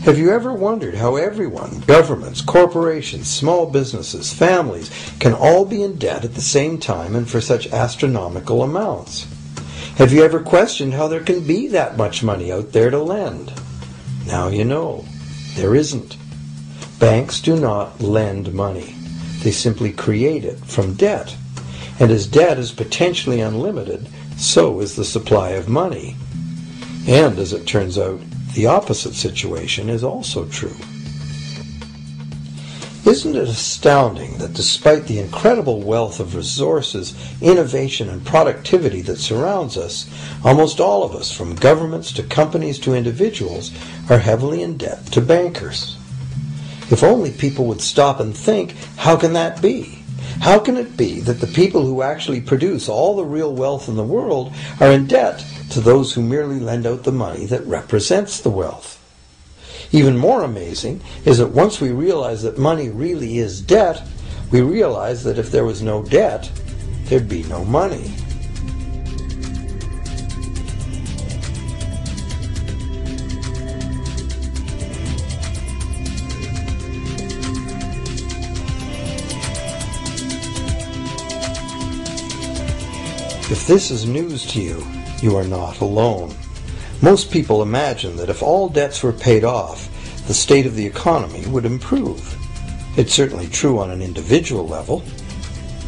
Have you ever wondered how everyone, governments, corporations, small businesses, families, can all be in debt at the same time and for such astronomical amounts? Have you ever questioned how there can be that much money out there to lend? Now you know. There isn't. Banks do not lend money. They simply create it from debt. And as debt is potentially unlimited, so is the supply of money. And as it turns out, the opposite situation is also true. Isn't it astounding that despite the incredible wealth of resources, innovation, and productivity that surrounds us, almost all of us, from governments to companies to individuals, are heavily in debt to bankers? If only people would stop and think, how can that be? How can it be that the people who actually produce all the real wealth in the world are in debt to those who merely lend out the money that represents the wealth? Even more amazing is that once we realize that money really is debt, we realize that if there was no debt, there'd be no money. If this is news to you, you are not alone. Most people imagine that if all debts were paid off, the state of the economy would improve. It's certainly true on an individual level.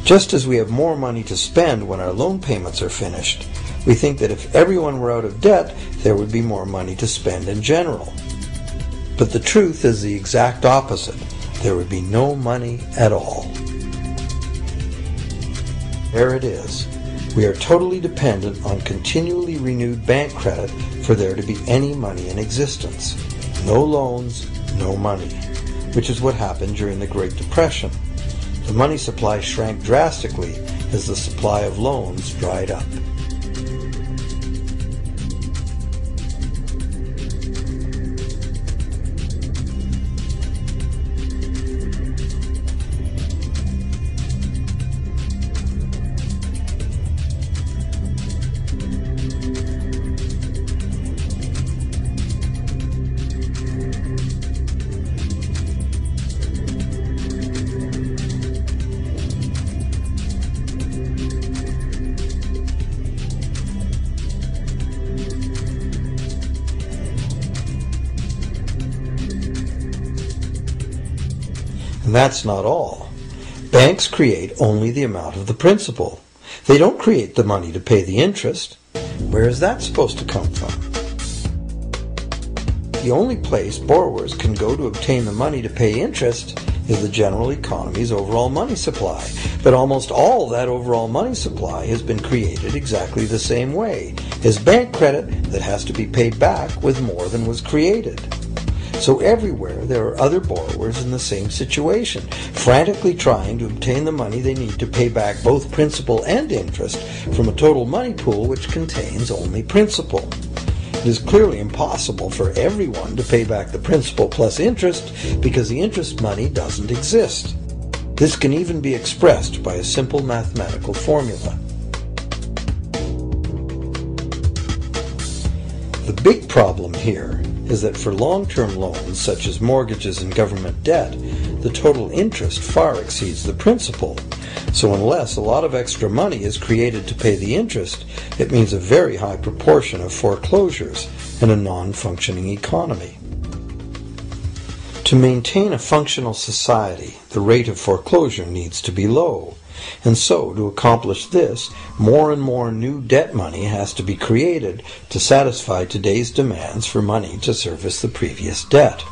Just as we have more money to spend when our loan payments are finished, we think that if everyone were out of debt, there would be more money to spend in general. But the truth is the exact opposite. There would be no money at all. There it is. We are totally dependent on continually renewed bank credit for there to be any money in existence. No loans, no money, which is what happened during the Great Depression. The money supply shrank drastically as the supply of loans dried up. And that's not all. Banks create only the amount of the principal. They don't create the money to pay the interest. Where is that supposed to come from? The only place borrowers can go to obtain the money to pay interest is the general economy's overall money supply. But almost all that overall money supply has been created exactly the same way, as bank credit that has to be paid back with more than was created. So everywhere there are other borrowers in the same situation, frantically trying to obtain the money they need to pay back both principal and interest from a total money pool which contains only principal. It is clearly impossible for everyone to pay back the principal plus interest because the interest money doesn't exist. This can even be expressed by a simple mathematical formula. The big problem here is that for long-term loans such as mortgages and government debt, the total interest far exceeds the principal. So unless a lot of extra money is created to pay the interest, it means a very high proportion of foreclosures and a non-functioning economy. To maintain a functional society, the rate of foreclosure needs to be low. And so, to accomplish this, more and more new debt money has to be created to satisfy today's demands for money to service the previous debt.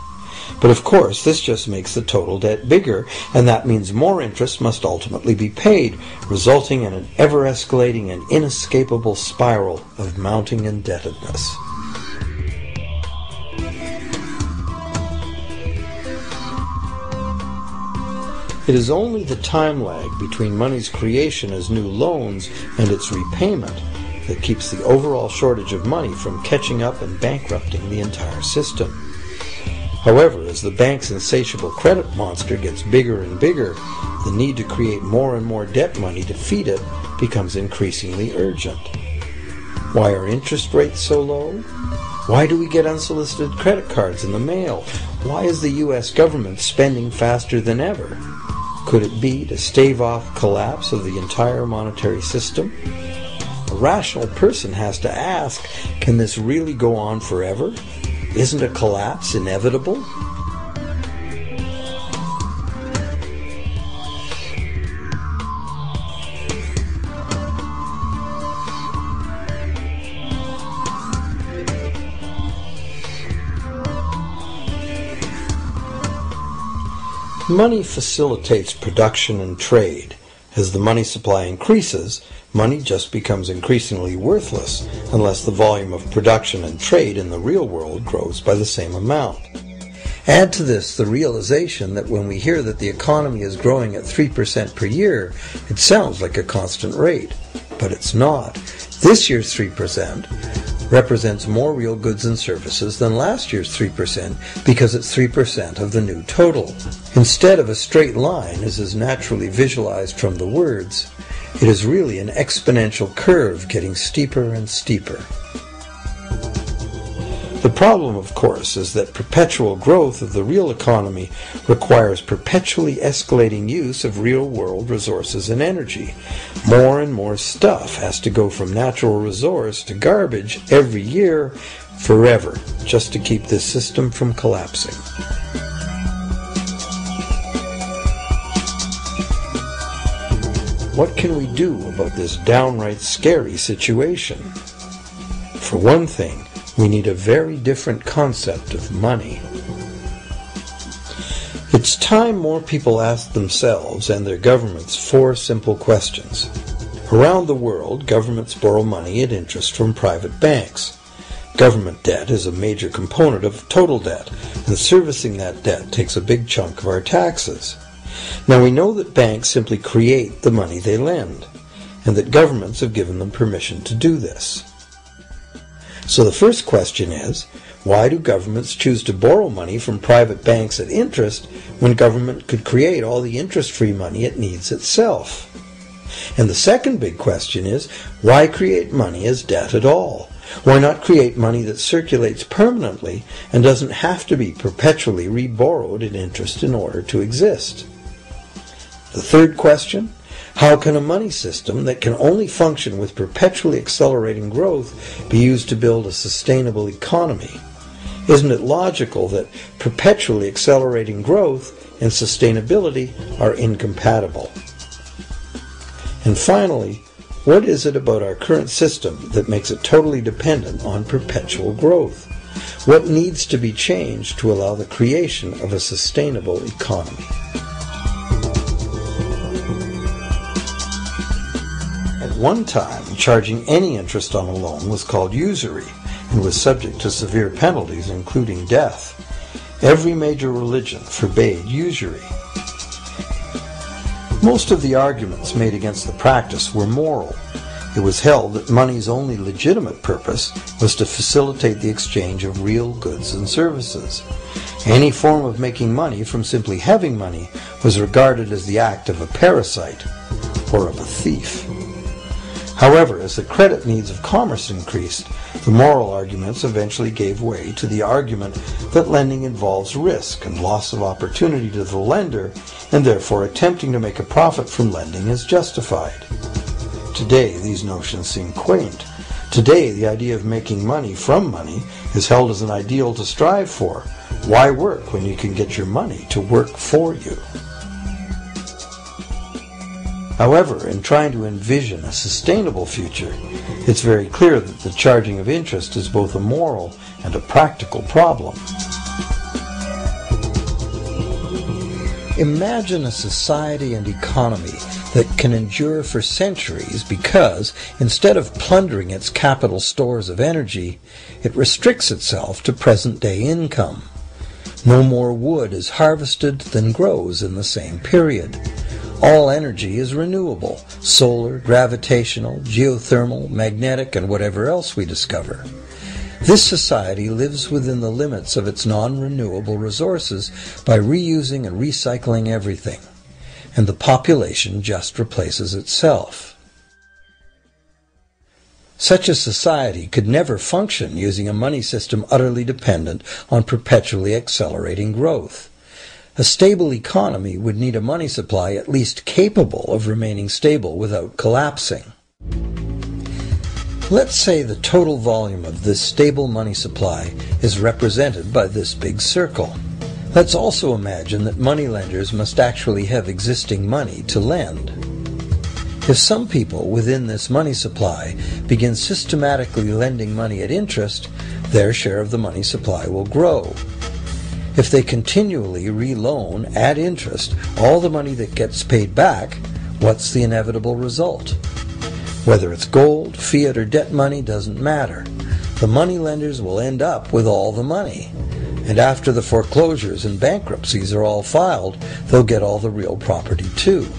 But of course, this just makes the total debt bigger, and that means more interest must ultimately be paid, resulting in an ever-escalating and inescapable spiral of mounting indebtedness. It is only the time lag between money's creation as new loans and its repayment that keeps the overall shortage of money from catching up and bankrupting the entire system. However, as the bank's insatiable credit monster gets bigger and bigger, the need to create more and more debt money to feed it becomes increasingly urgent. Why are interest rates so low? Why do we get unsolicited credit cards in the mail? Why is the U.S. government spending faster than ever? Could it be to stave off collapse of the entire monetary system? A rational person has to ask, can this really go on forever? Isn't a collapse inevitable? Money facilitates production and trade. As the money supply increases, money just becomes increasingly worthless unless the volume of production and trade in the real world grows by the same amount. Add to this the realization that when we hear that the economy is growing at 3% per year, it sounds like a constant rate, but it's not. This year's 3% represents more real goods and services than last year's 3% because it's 3% of the new total. Instead of a straight line, as is naturally visualized from the words, it is really an exponential curve getting steeper and steeper. The problem, of course, is that perpetual growth of the real economy requires perpetually escalating use of real-world resources and energy. More and more stuff has to go from natural resource to garbage every year, forever, just to keep this system from collapsing. What can we do about this downright scary situation? For one thing, we need a very different concept of money. It's time more people ask themselves and their governments 4 simple questions. Around the world, governments borrow money at interest from private banks. Government debt is a major component of total debt, and servicing that debt takes a big chunk of our taxes. Now we know that banks simply create the money they lend, and that governments have given them permission to do this. So the first question is, why do governments choose to borrow money from private banks at interest when government could create all the interest-free money it needs itself? And the second big question is, why create money as debt at all? Why not create money that circulates permanently and doesn't have to be perpetually reborrowed at interest in order to exist? The third question, how can a money system that can only function with perpetually accelerating growth be used to build a sustainable economy? Isn't it logical that perpetually accelerating growth and sustainability are incompatible? And finally, what is it about our current system that makes it totally dependent on perpetual growth? What needs to be changed to allow the creation of a sustainable economy? At one time, charging any interest on a loan was called usury and was subject to severe penalties, including death. Every major religion forbade usury. Most of the arguments made against the practice were moral. It was held that money's only legitimate purpose was to facilitate the exchange of real goods and services. Any form of making money from simply having money was regarded as the act of a parasite or of a thief. However, as the credit needs of commerce increased, the moral arguments eventually gave way to the argument that lending involves risk and loss of opportunity to the lender, and therefore attempting to make a profit from lending is justified. Today, these notions seem quaint. Today, the idea of making money from money is held as an ideal to strive for. Why work when you can get your money to work for you? However, in trying to envision a sustainable future, it's very clear that the charging of interest is both a moral and a practical problem. Imagine a society and economy that can endure for centuries because, instead of plundering its capital stores of energy, it restricts itself to present-day income. No more wood is harvested than grows in the same period. All energy is renewable, solar, gravitational, geothermal, magnetic, and whatever else we discover. This society lives within the limits of its non-renewable resources by reusing and recycling everything, and the population just replaces itself. Such a society could never function using a money system utterly dependent on perpetually accelerating growth. A stable economy would need a money supply at least capable of remaining stable without collapsing. Let's say the total volume of this stable money supply is represented by this big circle. Let's also imagine that moneylenders must actually have existing money to lend. If some people within this money supply begin systematically lending money at interest, their share of the money supply will grow. If they continually re-loan at interest all the money that gets paid back, what's the inevitable result? Whether it's gold, fiat, or debt money doesn't matter. The moneylenders will end up with all the money. And after the foreclosures and bankruptcies are all filed, they'll get all the real property too.